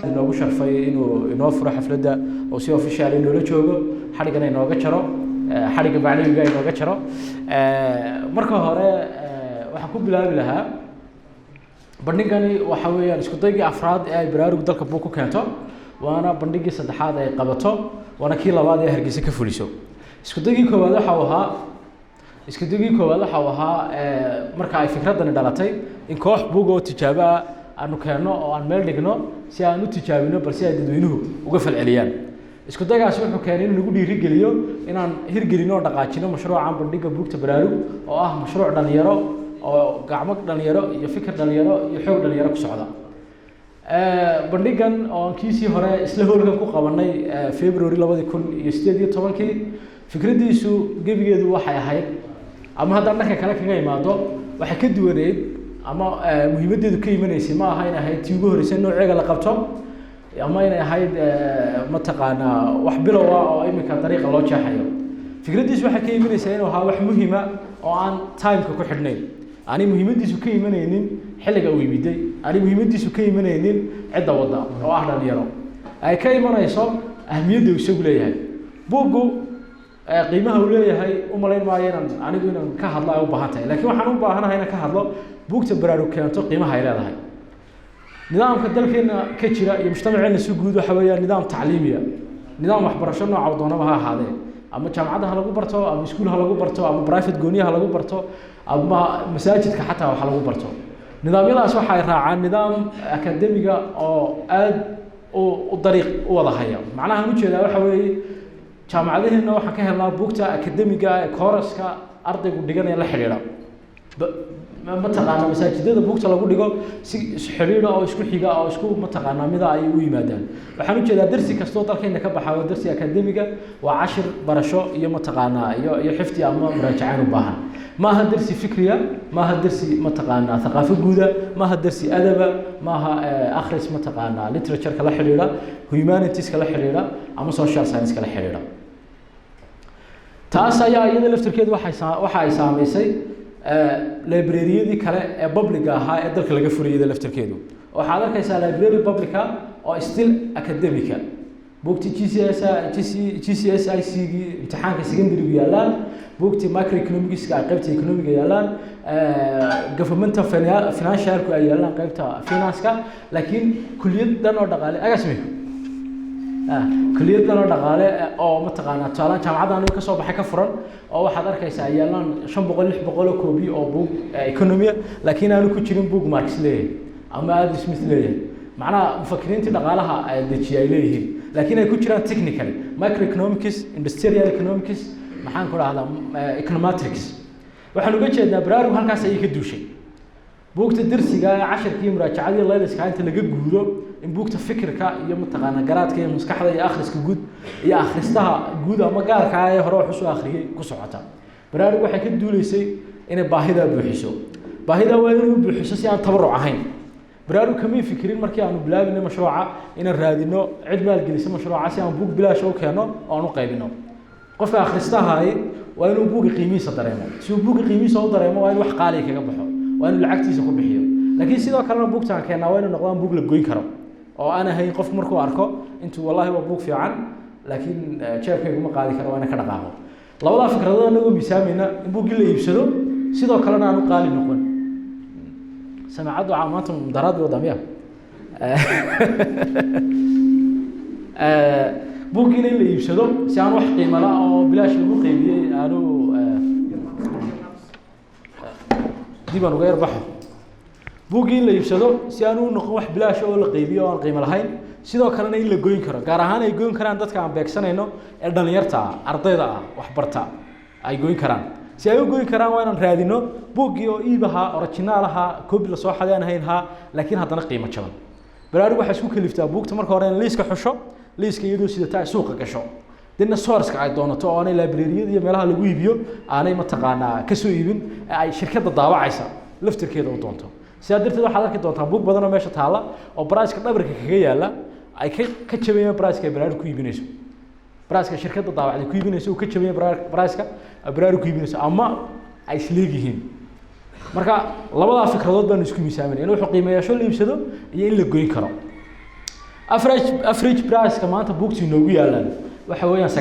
inoogu sharfay inuu inoo furo xafladda oo si official inoola joogo xadhigana inooga jaro xadhigga macnawiga inooga jaro marka hore waxaan ku bilaabi lahaa bandhigani waxa weeyaan isku daygii afraad ee ay baraarugu dalka buug ku keento waana bandhigii saddexaad ay qabato waana kii labaad ee Hargeysa ka fuliso isku daygii koowaad waxa uu ahaa marka ay fikradani dhalatay in koox buug oo tijaabo ah aanu keeno oo aan meel dhigno si aan u tijaabino balse ay dadweynuhu uga falceliyaan isku daygaas wuxuu keenay inuu nagu dhiirigeliyo inaan hirgelino dhaqaajino mashruucan bandhigga buugta baraarug oo ah mashruuc dhalinyaro oo gacmo dhalinyaro iyo fikir dhalinyaro iyo xoog dhalinyaro ku socda bandhigan oo kiisii hore isla howlkan ku qabanay February 2018 fikradiisu gebigeedu waxay ahayd ama haddaan dhanka kale kaga imaado waxay ka duwaneed ama muhiimadeedu ka imanaysay ma aha in ahayd tii ugu horeysay nooceega la qabto ama inay ahayd mataqaana wax bilow ah oo imika dariiqa loo jeexayo fikradiisu waxay ka imanaysay inuu ahaa wax muhiima oo aan time-ka ku xidhnayn ani muhiimadiisu ka imanaynin xilliga uu yimiday ani muhiimadiisu ka imanaynin cidda wadda oo ah dhalinyaro ay ka imanayso ahmiyadda uu isagu leeyahay buuggu qiimaha uu leeyahay u malayn maayo anigu inaan ka hadlo ay u baahan tahay laakiin waxaan u baahanahay inaan ka hadlo buugta baraarug keento qiimaha ay leedahay nidaamka dalkeena ka jira iyo mujtamaceena si guud waxa weeyaan nidaam tacliimiya nidaam waxbarasho nooca doonaba ha ahaadee ama jaamacadaha lagu barto ama iskuulaha lagu barto ama private gooniyaha lagu barto ama masaajidka xataa waxa lagu barto nidaamyadaas waxa ay raacaan nidaam akademiga oo aad u dariiq u wada haya macnaha aan u jeedaa waxa weeye jaamacadaheena waxaan ka helnaa buugta akademiga ee kooraska ardaygu dhiganaya la xiriira mataqaana masaajidada buugta lagu dhigo si xiriir oo isku xiga oo isku mataqaana mida ay u yimaadaan waxaan u jeedaa darsi kasto dalkeena ka baxayo darsi akademiga waa 10 barasho iyo mataqaana iyo xifti ama muraajacaan u baahan ma aha darsi fikriya ma aha darsi mataqaana thaqafo guuda ma aha darsi adaba ma aha akhris mataqaana literature kala xiriira humanities kala xiriira ama social science kala xiriira taas ayaa iyada laftirkeedu waxa ay saameysay library-yadii kale ee public ahaa ee dalka laga furiyay laftirkeedu waxaad arkaysaa library publica oo still academica buugti GCSIC imtixaanka secondary yaalaan buugti macroeconomics ka qaybta economic yaalaan government financial ku yaalaan qaybta finance-ka laakiin kulliyaddan oo dhaqaale agasmi kulliyaddan oo dhaqaale oo mataqaana taalan jaamacaddan ka soo baxay ka furan oo waxaad arkaysaa yaalaan 500 600 koobi oo buug economy laakiin aanu ku jirin buug Marx leeyahay ama Adam Smith leeyahay macnaha mufakiriinta dhaqaalaha ay dejiyay leeyihiin laakiin ay ku jiraan technical microeconomics industrial economics maxaan ku raahdaa econometrics waxaan uga jeednaa baraarug halkaas ay ka duushay buugta darsiga casharkii muraajacadii layliska inta laga guudo in buugta fikirka iyo mataqaana garaadka iyo maskaxda iyo akhriska guud iyo akhristaha guud ama gaarka ah ee hore wax soo akhriyay ku socota baraarug waxay ka duuleysay inay baahida buuxiso baahida waa inuu buuxiso si aan tabaruc ahayn baraarug kama fikirin markii aanu bilaabinay mashruuca inaan raadino cid maalgelisa mashruuca si aan buug bilaash u keeno oo aan u qaybino qofka akhristaha waa inuu buug qiimihiisa dareemo si uu buug qiimihiisa u dareemo waa in wax qaali kaga baxo waa inuu lacagtiisa ku bixiyo laakiin sidoo kalena buugtaan keenaa waa inuu noqdaan buug la goyn karo oo aan ahayn qof markuu arko intuu wallahi waa buug fiican laakiin jeebkaygu ma qaadi karo waa inaan ka dhaqaaqo labada fikradood anagu miisaamayna in buugii la iibsado sidoo kalena aanu qaali noqon سمعت عامات مدارات وضمية بوكين اللي يبشدوا سيان واحد قيمة لا أو بلاش البوق يبي أنو دي بنو غير بحر بوكين اللي يبشدوا سيانو نقوح بلاش أو القيمة أو القيمة الهين سيدو كرنا إلا جوين كرا كارهان يجوين كرا عندك عم بيكسنا إنه إردن يرتع أرضيدا وحبرتع أي جوين كرا si ay u goyn karaan waa inaan raadino buugii oo iibaha originalaha koobi la soo xadeen haynha laakiin haddana qiimo jaban baraarug waxa isku kaliftaa buugta marka hore in liiska xusho liiska iyadoo sida taa suuqa gasho dina source-ka ay doonato oo aanay library-yada iyo meelaha lagu iibiyo aanay mataqaanaa ka soo iibin ay shirkadda daawacaysa laftirkeeda u doonto sidaa darteed waxaad arki doontaa buug badan oo meesha taala oo price-ka dhabarka kaga yaala ay ka jabayaan price-ka baraarug ku iibinayso برايسك شركة ضاوع اللي كيبين يسوي كتشبيه برايسك برارو كيبين يسوي أما أيسليجهم مركا لبضع فكرات بين اسكو ميسامين إنه حقيمة يا شو اللي يبسده يين لقين كرام أفريج برايس كمان أنت بوكتي نوبي على وحوالي $9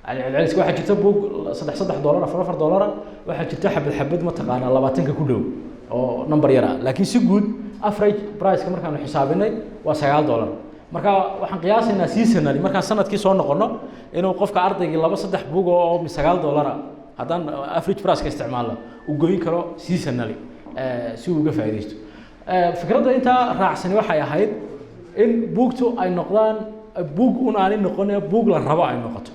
يعني العلس واحد جبته بوك صدح $4 $4 واحد جبته حبة ما تقانا الله باتنك كله أو نمبر يرى لكن سجود أفريج برايس كمان كانوا حسابنا $9 مركا وحن قياس إن سيسنا اللي مركا سنة كيس صورنا قلنا إنه وقف كعرض يلا بس صدح بوك أو $9 هذا أفريج برايس كاستعماله وجوين كرو سيسنا اللي سوق فايدته فكرة أنت راعسني وحياة هيد إن بوكتو أي نقدان بوك أنا نقولنا بوك للربع أي نقطة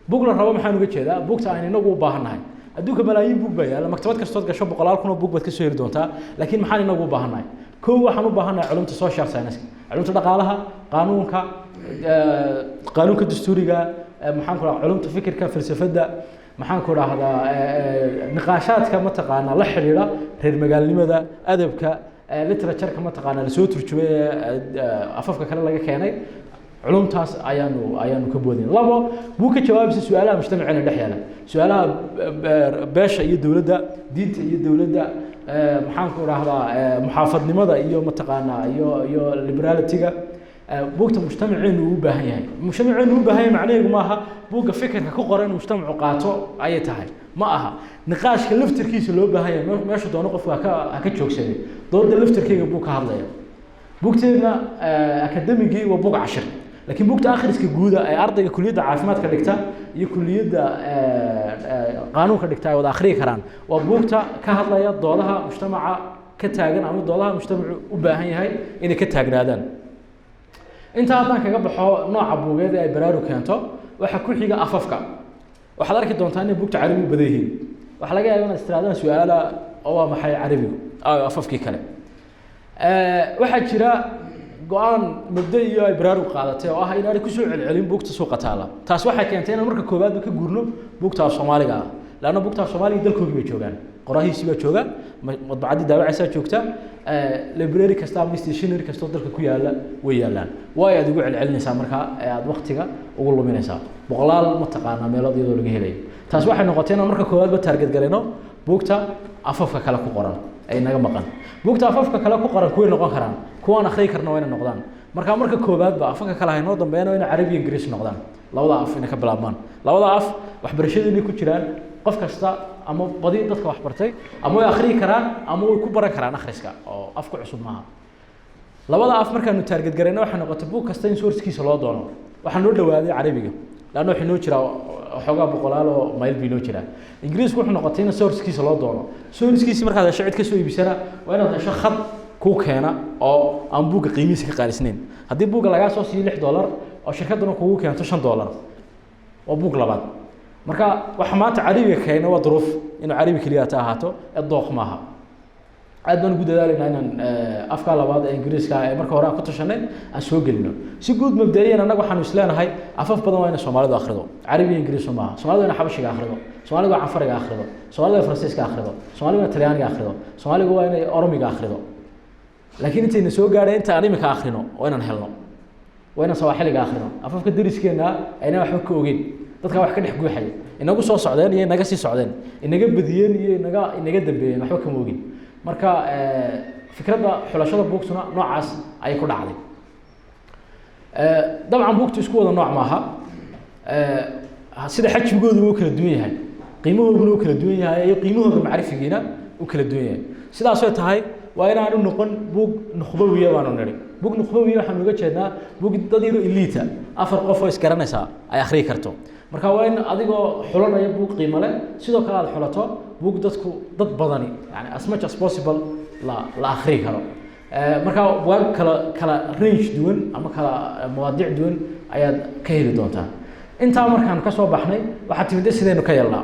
بوك للربع محن وجه كذا بوكتو أي نقول باهناي أدوك ملايين بوك بيا لما كتبت كشطات كشوب قلال كنا بوك بتكسر دونتا لكن محن نقول باهناي كوا حنو باهناي علوم السوشيال ساينس علوم تدقالها قانون كدستوري محن كلا علوم تفكر كفلسفة ده محن كلا هذا نقاشات كم تقانا لحريرة غير مجال لماذا أدب ك literature كما تقانا لسوتر شوية أفكار كلا لقى كياني علوم تاس أيانو كبودين لابا بوك جواب سؤالها مجتمعنا دحيانا سؤالها باش أي دولة ده دينت أي دولة ده محاكم هذا محافظ لماذا يوم تقانا يو ليبراليتيجا بوقت مجتمعين وبهاي مجتمعين وبهاي معناه ماها بوق فكر كقرن مجتمع قاطع أي تهاي معها نقاش كلفتر كيس اللي بهاي ما شو دونه قف هكتشوك سني ضد اللفتر كي بوق هذا بوقتنا أكاديمي وبوق 10 لكن بوقت آخر إسك جودة أرض كلية عاصمات كدكتا يكلية قانون كدكتا وده آخري كران وبوقت كهذا يا ضلها مجتمع كتاجن عم ضلها مجتمع وبهاي هاي إن كتاجنادن أنت هذا كقبل نوع بوجود أي برارو كانتو وحكون حاجة أففك وحضرك دونتاني بوقت عربي بديهين وحلاقي أنا استرادنا سؤال أو ما حي عربي أو أففك كلام واحد شراء قان مبدئي برارو قادته oo ah in ay ku soo celcelin buugta suuqa taala taas waxay keentay in marka koobaad ka guurno buugta Soomaaliga laana buugta Soomaaliga dalkooda bay joogan qorahiisi baa jooga madbacadii daawacaysa joogta library kasta ama stationery kasta dalka ku yaala way yaalaan way aad ugu celcelinaysaa marka aad waqtiga ugu luminaysaa boqolaal ma taqaana meeladii laga helay taas waxay noqotay in marka koobaad ba target gareeno buugta afafka kala ku qoran ay naga maqan buugta afafka kala ku qoran kuwii noqon karaan kuwan akhri karna wayna noqdaan marka koobaad ba afka kala hayno dambeeyna in Carabi iyo Ingiriis noqdaan labada af inay ka bilaabmaan labada af waxbarashadii ku jiraan qof kasta ama badi dadka wax bartay ama way akhri karaan ama way ku baran karaan akhriska oo afku cusub maaha labada af markaanu target gareeno waxa noqotay buug kasta in source-kiisa loo doono waxa noo dhawaaday Carabiga laana waxa noo jira xogaa boqolaal oo mayl bi noo jira Ingiriisku wuxuu noqotay in source-kiisa loo doono source-kiisa marka shacid ka soo iibisana waa inaad hesho khad ku keena oo aan buuga qiimihiisa ka qaalisnayn haddii buuga laga soo siiyo $6 oo shirkaduna kugu keento $5 oo buug labaad marka waxa maanta Carabiga keena waa duruuf inuu Carabi kaliya ahaato dooq maaha aad baan ugu dadaalayna inaan afka labaad ee Ingiriiska ay marka hore ku tashanay aan soo gelino si guud mabda'iyana anagu waxaan isleenahay afaf badan waa in Soomaalidu akhrido Carabi iyo Ingiriis maaha Soomaalidu in Xabashiga akhrido Soomaalidu Canfariga akhrido Soomaalidu Faransiiska akhrido Soomaalidu Talyaaniga akhrido Soomaalidu waa in Oromiga akhrido لكن أنت نسوق قاعد أنت أنا مكاخرينه وين نحلنا وين سواحل كاخرينه أفكر درس كنا أنا وحكي وجد تذكر واحد كده يحكي حاجة إنه قصة سعدان يه نجاسي سعدان إنه جب بديان يه إنه جد بين حكي وجد مركا فكرة حلاشة بوكسنا نوع عس أي كل عادي طبعا بوكس سكولا نوع معها سيد حكي بيقول وكل الدنيا هاي قيمه وكل الدنيا هاي قيمه المعرفة جينا وكل الدنيا سيد عصيت هاي وأنا أقول نقول بوق نخبوية وأنا نري بوق نخبوية حنا نقول كذا بوق تديروا إليتا أفرق قفوس كرنا سا أي آخري كرتو مركا وين أديكو حلنا يبوق قيمة له سيدو كلا حلته بوق دتكو ضد بدني يعني as much as possible لا آخري كرو مركا وين كلا رينج دون أما كلا مواضيع دون أياد كهيل دونتا أنت مركان كسب بحني وحتى بدي سيدنا كيلا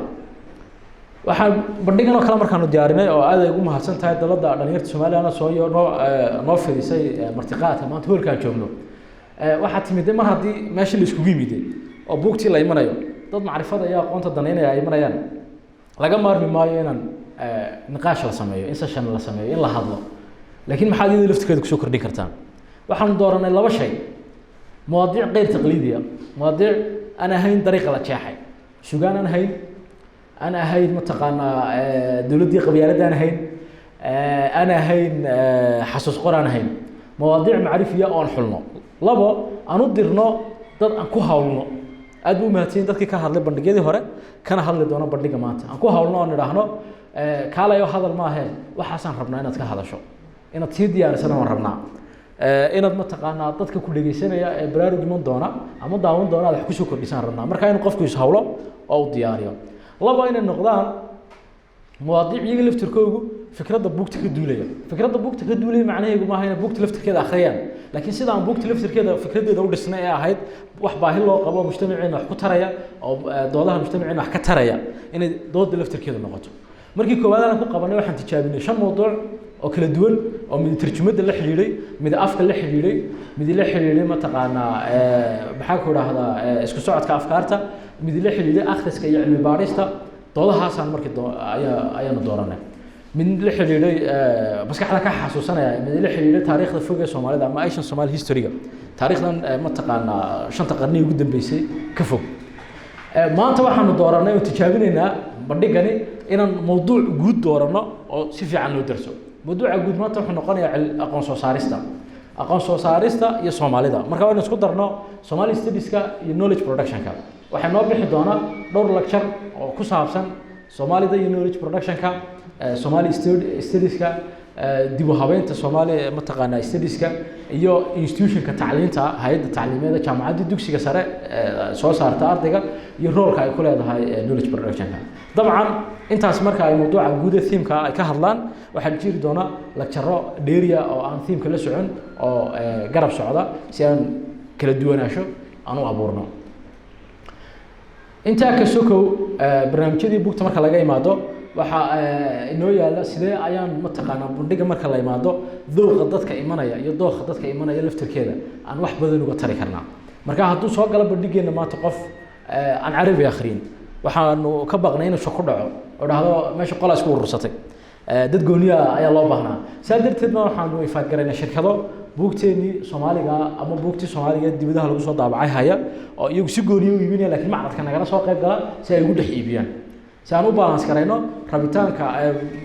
waxaan bandhigan oo kala markaan u diyaarinay oo aad ay ugu mahadsan tahay dalada dhalinyarada Soomaaliya soo iyo noo fidisay martiqaadka maanta hoolka joogno waxa timid mar hadii meesha la isku yimid oo buugtii la imanayo dad macrifada iyo aqoonta daneynaya ay imanayaan laga maarmi maayo inaan niqaash la sameeyo in session la sameeyo in la hadlo laakiin maxaad idin laftigeeda ku soo kordhin kartaan waxaan dooranay laba shay مواضيع غير تقليدية مواضيع أنا هين طريقة لا تشاحي شوغان أنا هين متقنا دولتي قبيلة أنا هين حسوس قرآن هين مواضيع معرفية أو حلنا لبا أنا درنا dad aan ku hawlno aad u mahadsan dadkii ka hadlay bandhigyadii hore kana hadli doona bandhiga maanta aan ku hawlno oo nidhaahno kaalayo hadal ma ahayn waxaasan rabnaa inaad ka hadasho inaad sii diyaarisan oo rabnaa inaad ma taqaanaa dadka ku dhageysanaya ee baraarug iman doona ama daawan doona wax ku soo kordhisan rabnaa marka in qofku is hawlo oo u diyaariyo laba inay noqdaan مواضيع يجي لفتركوجو فكرة بوقت كدولية فكرة بوقت كدولية معناه يجوا معها بوقت لفتر كذا أخيرا لكن سيدا عن بوقت لفتر كذا فكرة دولة السنة هاي وحباه الله قبل مجتمعين وحكتريا أو دولها مجتمعين وحكتريا إن دول لفتر كذا نقطة مركي كوالا نكون قبلنا واحد تجابين شن موضوع أو كل دول أو من ترجمة اللي حليلي من أفكار اللي حليلي من اللي حليلي ما تقعنا بحكوا هذا إسكو سعد كأفكارته من اللي حليلي أخذ كي يعني باريستا doodahaasaan markii ayaanu dooranay min la xiriiray maskaxda ka xasuusanaya mid la xiriiray taariikhda fog ee Soomaalida ama Asian Somali history taariikhdan ma taqaana shanta qarni ugu dambeysay ka fog maanta waxaanu dooranay oo tijaabinaynaa bandhigani inaan mowduuc guud doorano oo si fiican loo darso mowduuca guud maanta wuxuu noqonayaa aqoon soo saarista iyo Soomaalida marka waan isku darno Somali studies-ka iyo knowledge production-ka waxaan noo bixi doonaa dhowr lecture oo ku saabsan Soomaalida iyo knowledge production-ka Somali studies-ka dib u habeynta Soomaali ma taqaanaa studies-ka iyo institution-ka tacliinta hay'adda tacliimeed jaamacadda dugsiga sare soo saarta ardayga iyo roolka ay ku leedahay knowledge production-ka dabcan intaas marka ay mowduuca guud ee theme-ka ay ka hadlaan waxaan jiri doonaa lecture dheeriya oo aan theme-ka la socon oo garab socda si aan kala duwanaansho aan u abuurno inta ka sokow barnaamijyadii buugta marka laga imaado waxa inoo yaala sidee ayaan ma taqaanaa bandhiga marka la imaado dooqa dadka imanaya iyo dooqa dadka imanaya laftirkeeda aan wax badan uga tari karnaa marka hadduu soo galo bandhigeena maanta qof aan carabi akhriin waxaanu ka baqnay inuu soo ku dhaco oo dhahdo meesha qola isku urursatay dad gooniya ayaa loo baahnaa saa darteed ma waxaanu ifaad garaynaa shirkado buugteeni Soomaaliga ama buugtii Soomaaliga dibadaha lagu soo daabacay haya oo iyagu si gooniyo u iibinaya laakiin macradka nagala soo qayb gala si ay ugu dhex iibiyaan si aan u balance garayno rabitaanka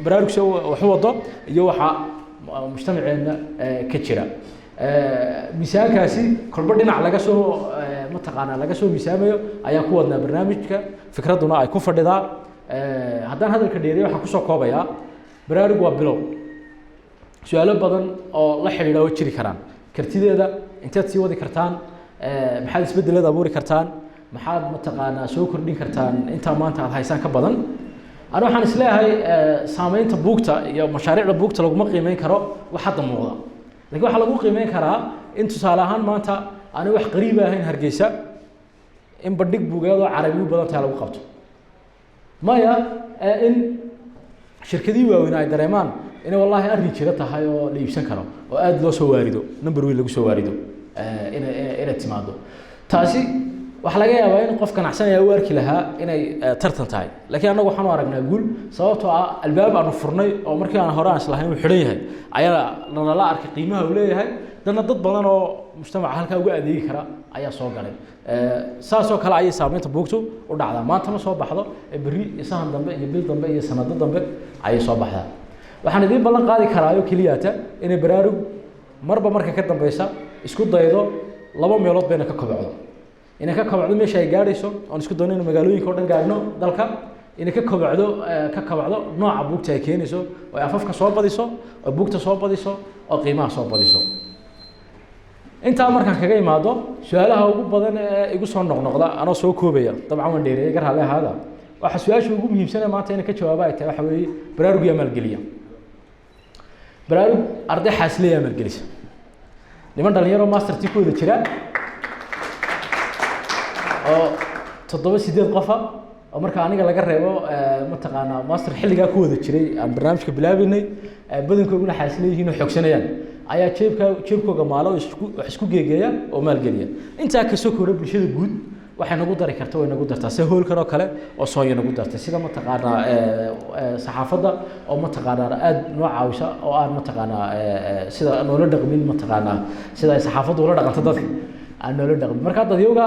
baraarugsa wax wado iyo waxa mujtamaceena ka jira miisaankaasi kolba dhinac laga soo ma taqaanaa laga soo miisaamayo ayaa ku wadnaa barnaamijka fikraduna ay ku fadhidaa haddaan hadalka dheeriyo waxaan ku soo koobayaa baraarug waa bilow su'aalo badan oo la xiriira oo jiri karaan kartideeda intaad sii wadi kartaan maxaad isbedelada abuuri kartaan maxaad ma taqaanaa soo kordhin kartaan inta maanta aad haysaan ka badan ana waxaan isleeyahay saameynta buugta iyo mashaariicda buugta lagu qiimeyn karo wax hadda muuqda laakiin waxa lagu qiimeyn karaa in tusaale ahaan maanta aan wax qariib ahayn Hargeysa in bandhig buugeed oo Carabi u badan tahay lagu qabto maya in shirkadii waaweyn ay dareemaan إنه والله أرني كذا تهايو ليبسن كرو وأد لو سواردو نمبر وين لو سواردو إن اعتماده تاسي وحلاقي يا وين قف كان أحسن يوارك لها إن ترتن تاي لكن أنا وحنا ورقنا نقول صوته الباب أنا فرني أو مركي أنا هراء سلاحين وحريه أيا لنا لا أرك قيمة وليه هاي لأن ضد بدنا مجتمع هالك وقاعد يكره أيا صوق عليه ساسو كلا أي سامين تبوكتو ودعنا ما تنا صوب بحضه بري يسهم ضمبه يبيل ضمبه يسند ضمبه أي صوب بحضه waxaan idin ballan qaadi karaayo kaliyaata inay baraarug marba marka ka dambaysa isku daydo laba meelood bayna ka kobcdo inay ka kobcdo meesha ay gaarayso oo isku doonayno magaalooyinka oo dhan gaarno dalka inay ka kobcdo nooca buugta ay keenayso oo afafka soo badiso oo buugta soo badiso oo qiimaha soo badiso inta markaan kaga imaado su'aalaha ugu badan ee igu soo noqnoqda anoo soo koobaya dabcan waan dheereeyay gar hale hada waxa su'aasha ugu muhiimsan ee maanta inay ka jawaabay tahay waxa weeye baraarug iyo maalgeliya baraarug arday xaasliya maalgelisa niman dhalinyaro master tii ku wada jira oo 7-8 qof oo marka aniga laga reebo ma taqaanaa master xilliga ku wada jiray aan barnaamijka bilaabanay badankooduna xaasliyihiin oo xogsanayaan ayaa jeebkooga maalo isku geegeeya oo maalgeliya inta ka soo kooray bulshada guud waxay nagu dari kartaa way nagu dartaa si hoolkan oo kale oo soo nagu dartay sida ma taqaanaa saxaafadda oo ma taqaanaa aad noo caawisa oo aan ma taqaanaa sida noola dhaqmin ma taqaanaa sida ay saxaafaddu ula dhaqanto dadka aan nolol dhaqmin marka dadyoga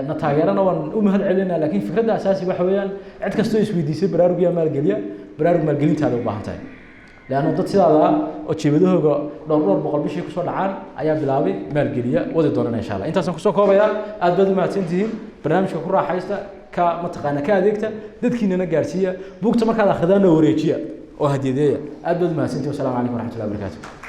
na taageerana waan u mahad celinaa laakiin fikradda asaasiga waxa weeyaan cid kastoo isweydiisay baraarugiya maalgeliya baraarug maalgelintaada u baahan tahay laana dad sidaada oo jeebadahooga dhowr boqol bishii kusoo dhacaan ayaa bilaabay maalgeliya wadi doonana insha Allah intaasaan kusoo koobaya aad baad u mahadsantihiin barnaamijka ku raaxaysta ka mataqaana ka adeegta dadkiinana gaarsiiya buugta markaad akhridaan wareejiya oo hadiyadeeya aad baad u mahadsantihiin. Wassalaamu calaykum waraxmatullaahi wabarakaatuh.